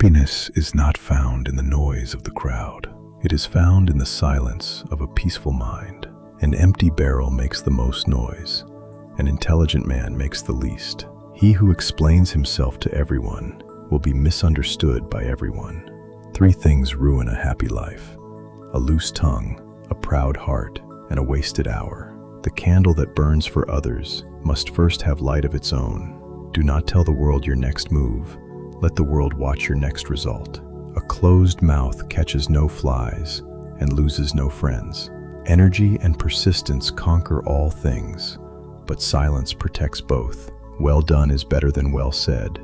Happiness is not found in the noise of the crowd. It is found in the silence of a peaceful mind. An empty barrel makes the most noise. An intelligent man makes the least. He who explains himself to everyone will be misunderstood by everyone. 3 things ruin a happy life: a loose tongue, a proud heart, and a wasted hour. The candle that burns for others must first have light of its own. Do not tell the world your next move. Let the world watch your next result. A closed mouth catches no flies and loses no friends. Energy and persistence conquer all things, but silence protects both. Well done is better than well said,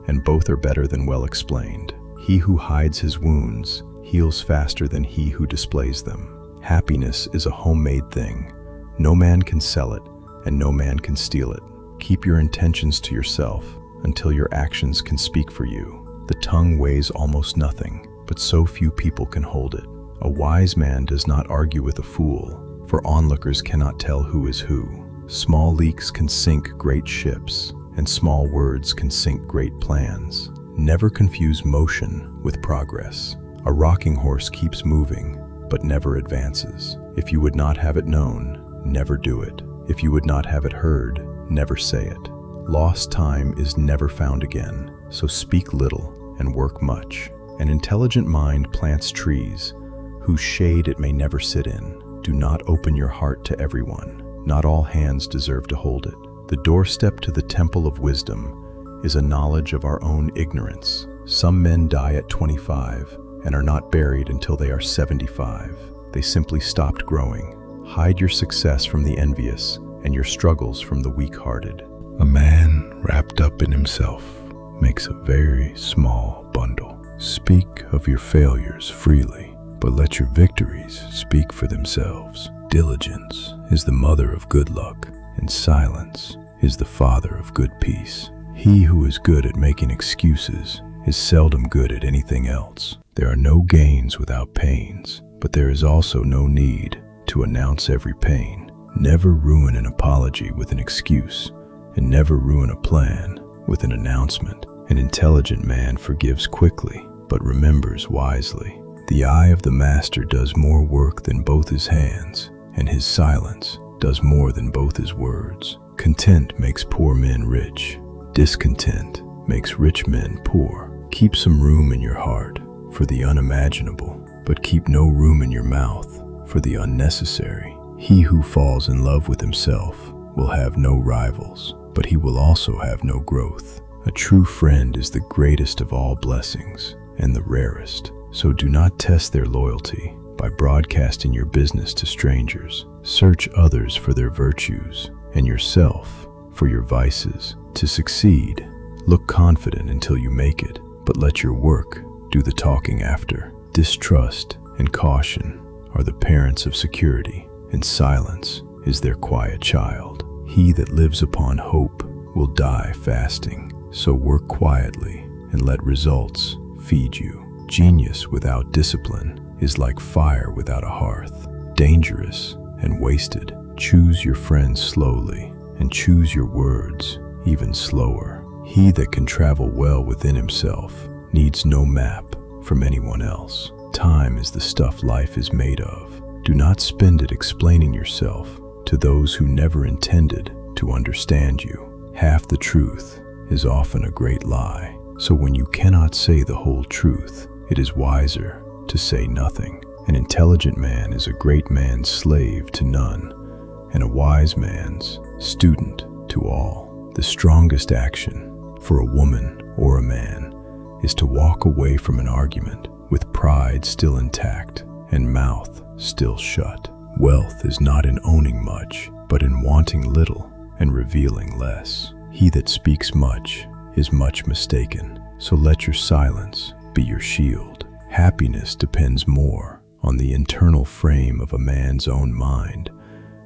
and both are better than well explained. He who hides his wounds heals faster than he who displays them. Happiness is a homemade thing. No man can sell it, and no man can steal it. Keep your intentions to yourself until your actions can speak for you. The tongue weighs almost nothing, but so few people can hold it. A wise man does not argue with a fool, for onlookers cannot tell who is who. Small leaks can sink great ships, and small words can sink great plans. Never confuse motion with progress. A rocking horse keeps moving, but never advances. If you would not have it known, never do it. If you would not have it heard, never say it. Lost time is never found again, so speak little and work much. An intelligent mind plants trees, whose shade it may never sit in. Do not open your heart to everyone. Not all hands deserve to hold it. The doorstep to the temple of wisdom is a knowledge of our own ignorance. Some men die at 25 and are not buried until they are 75. They simply stopped growing. Hide your success from the envious and your struggles from the weak-hearted. A man wrapped up in himself makes a very small bundle. Speak of your failures freely, but let your victories speak for themselves. Diligence is the mother of good luck, and silence is the father of good peace. He who is good at making excuses is seldom good at anything else. There are no gains without pains, but there is also no need to announce every pain. Never ruin an apology with an excuse, and never ruin a plan with an announcement. An intelligent man forgives quickly, but remembers wisely. The eye of the master does more work than both his hands, and his silence does more than both his words. Content makes poor men rich. Discontent makes rich men poor. Keep some room in your heart for the unimaginable, but keep no room in your mouth for the unnecessary. He who falls in love with himself will have no rivals, but he will also have no growth. A true friend is the greatest of all blessings and the rarest, so do not test their loyalty by broadcasting your business to strangers. Search others for their virtues and yourself for your vices. To succeed, look confident until you make it, but let your work do the talking after. Distrust and caution are the parents of security, and silence is their quiet child. He that lives upon hope will die fasting, so work quietly and let results feed you. Genius without discipline is like fire without a hearth, dangerous and wasted. Choose your friends slowly and choose your words even slower. He that can travel well within himself needs no map from anyone else. Time is the stuff life is made of. Do not spend it explaining yourself to those who never intended to understand you. Half the truth is often a great lie, so when you cannot say the whole truth, it is wiser to say nothing. An intelligent man is a great man's slave to none, and a wise man's student to all. The strongest action for a woman or a man is to walk away from an argument with pride still intact and mouth still shut. Wealth is not in owning much, but in wanting little and revealing less. He that speaks much is much mistaken, so let your silence be your shield. Happiness depends more on the internal frame of a man's own mind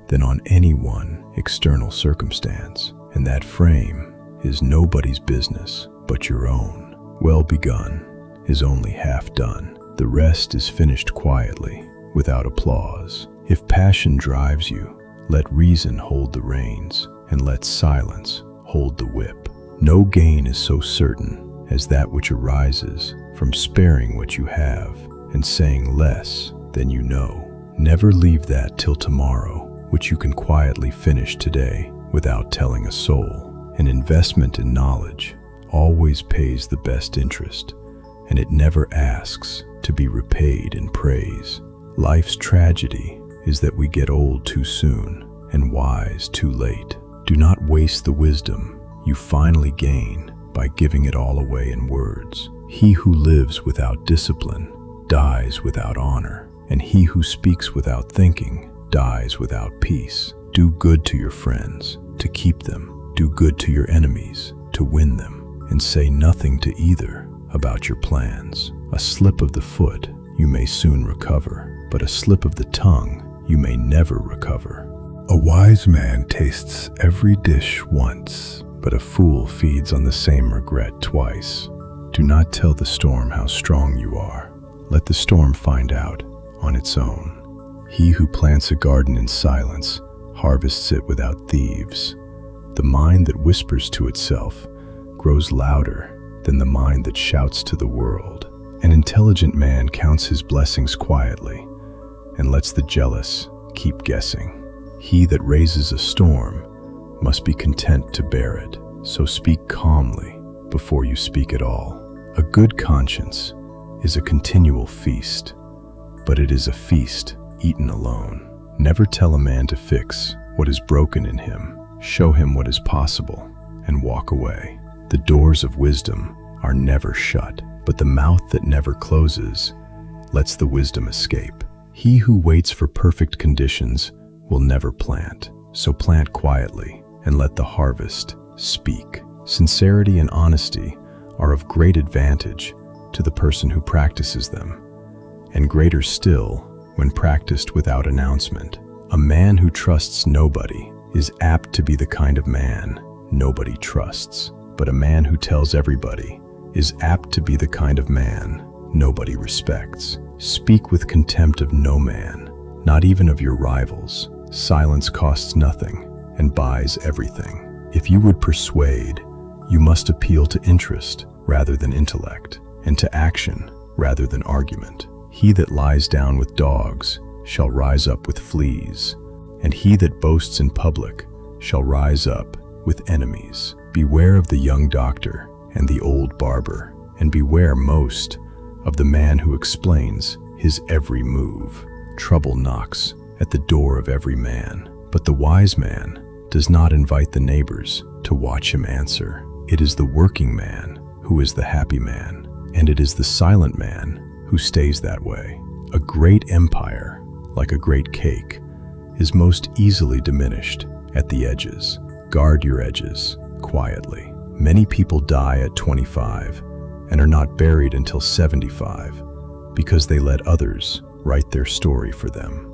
than on any one external circumstance, and that frame is nobody's business but your own. Well begun is only half done. The rest is finished quietly, without applause. If passion drives you, let reason hold the reins, and let silence hold the whip. No gain is so certain as that which arises from sparing what you have and saying less than you know. Never leave that till tomorrow, which you can quietly finish today without telling a soul. An investment in knowledge always pays the best interest, and it never asks to be repaid in praise. Life's tragedy is that we get old too soon and wise too late. Do not waste the wisdom you finally gain by giving it all away in words. He who lives without discipline dies without honor, and he who speaks without thinking dies without peace. Do good to your friends to keep them. Do good to your enemies to win them, and say nothing to either about your plans. A slip of the foot you may soon recover, but a slip of the tongue you may never recover. A wise man tastes every dish once, but a fool feeds on the same regret twice. Do not tell the storm how strong you are. Let the storm find out on its own. He who plants a garden in silence harvests it without thieves. The mind that whispers to itself grows louder than the mind that shouts to the world. An intelligent man counts his blessings quietly and lets the jealous keep guessing. He that raises a storm must be content to bear it, so speak calmly before you speak at all. A good conscience is a continual feast, but it is a feast eaten alone. Never tell a man to fix what is broken in him. Show him what is possible and walk away. The doors of wisdom are never shut, but the mouth that never closes lets the wisdom escape. He who waits for perfect conditions will never plant, so plant quietly and let the harvest speak. Sincerity and honesty are of great advantage to the person who practices them, and greater still when practiced without announcement. A man who trusts nobody is apt to be the kind of man nobody trusts, but a man who tells everybody is apt to be the kind of man nobody respects. Speak with contempt of no man, not even of your rivals. Silence costs nothing and buys everything. If you would persuade, you must appeal to interest rather than intellect, and to action rather than argument. He that lies down with dogs shall rise up with fleas, and he that boasts in public shall rise up with enemies. Beware of the young doctor and the old barber, and beware most of the man who explains his every move. Trouble knocks at the door of every man, but the wise man does not invite the neighbors to watch him answer. It is the working man who is the happy man, and it is the silent man who stays that way. A great empire, like a great cake, is most easily diminished at the edges. Guard your edges quietly. Many people die at 25 and are not buried until 75 because they let others write their story for them.